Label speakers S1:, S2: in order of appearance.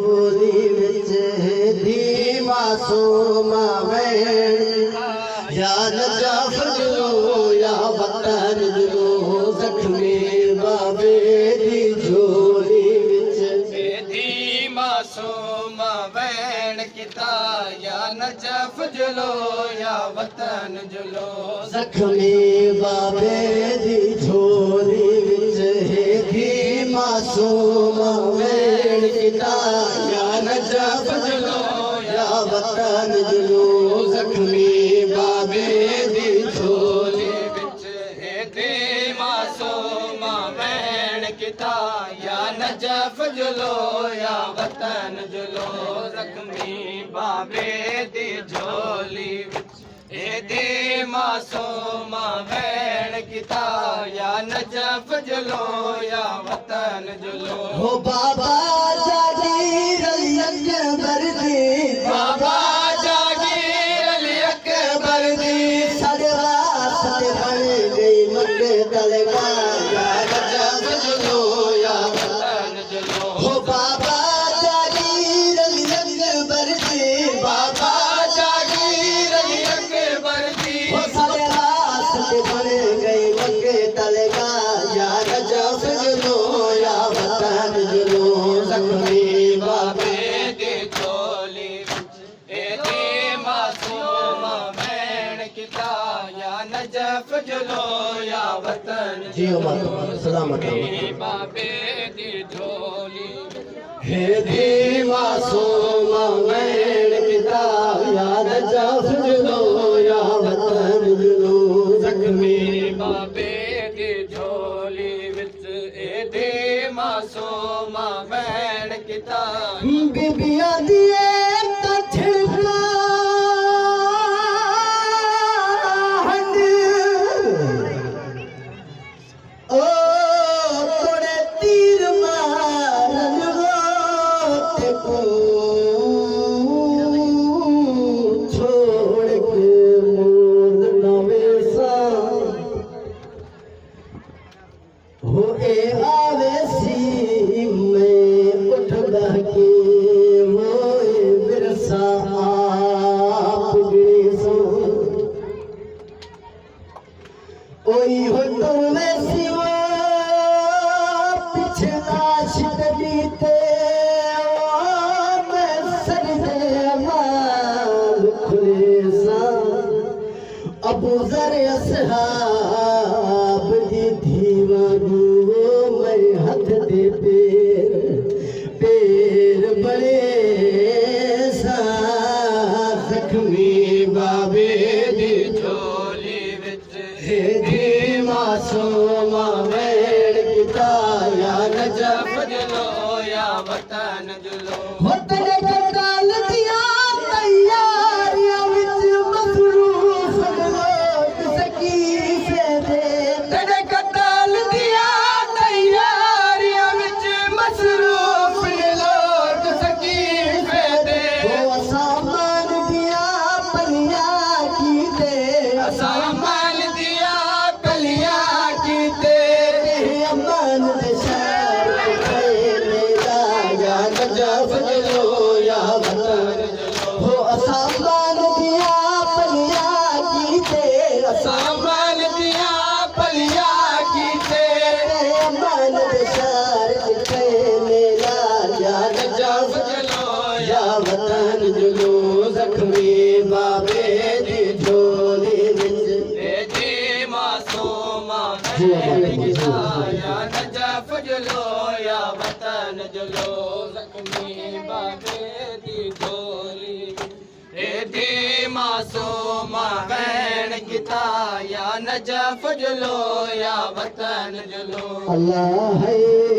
S1: झोली विच धी मासूम वैण या नजाफ जुलो या वतन जुलो जख्मी बाबे दी झोली विच
S2: धी मासूम वैण किता या नजफ जुलो या वतन जुलो
S1: जख्मी बाबे दी झोली विच धी मासूम वैण किता या नजाफ जुलो या वतन जुलो जख्मी बाबे दी झोली
S2: विच धी मासूम वैण किता या नजफ जुलो या वतन जुलो जख्मी बाबे दी झोली धी मासूम वैण किता या नजफ जुलो या वतन जुलो
S1: हो बाबा जागीर अली अकबर दी
S2: बाबा जागीर अली अकबर दी
S1: सदवास ते बन गई मक्के तलगा या नजफ जुलो या
S2: वतन जुलो
S1: हो बाबा जागीर अली अकबर दी
S2: बाबा जागीर अली अकबर दी
S1: हो सदवास ते बन गई मक्के तलगा या नजफ जुलो या वतन जुलो जख्मी बाबे
S2: दी झोली धी मासूम वैण किता या नजफ जुलो या वतन
S1: जियो माता सलामत
S2: बाबे दी झोली
S1: हे धी मासूम वैण किता या नजाफ जुलो या वतन जुलो जख्मी
S2: बाबे दी झोली विच धी मासूम वैण किता
S1: बीबिया दिए छिड़का ओ तोड़े तीर मारन रोते को छोड़ के मोर नवे सा हो ए आवेसी में उठ बहके मोए विरसा आप गिरेसो ओई हो तुम सिवा पिछला शिद बीते मैं सरदे माल खुलेसा अबू जर असहाब दी दीवानी मैं हथ दे पैर बड़े सा जख्मी बाबे दी
S2: झोली विच
S1: धी मासूम वैण किता या नजफ
S2: जुलो या वतन जुलो
S1: वतन काल दिया तैयारियां विच मसरूफ लोग सकीफे दे
S2: तेरे कताल दिया तैयारियां विच मसरूफ लोग सकीफे दे
S1: वो सामान दिया पलिया की दे
S2: सामान दिया कलिया की ते
S1: अमन दे शहर मेरा या नजफ जुलो या वतन हो सामान दिया पलिया की दे
S2: सामान दिया पलिया की ते
S1: अमन दे शहर मेरा या नजफ
S2: जुलो
S1: या वतन जुलो जख्मी बाबे दी झोली विच
S2: धी मासूम वैण किता या नजफ जुलो या वतन जुलो जख्मी बाबे दी झोली धी मासूम वैण किता या नजफ जुलो या वतन जुलो
S1: अल्लाह है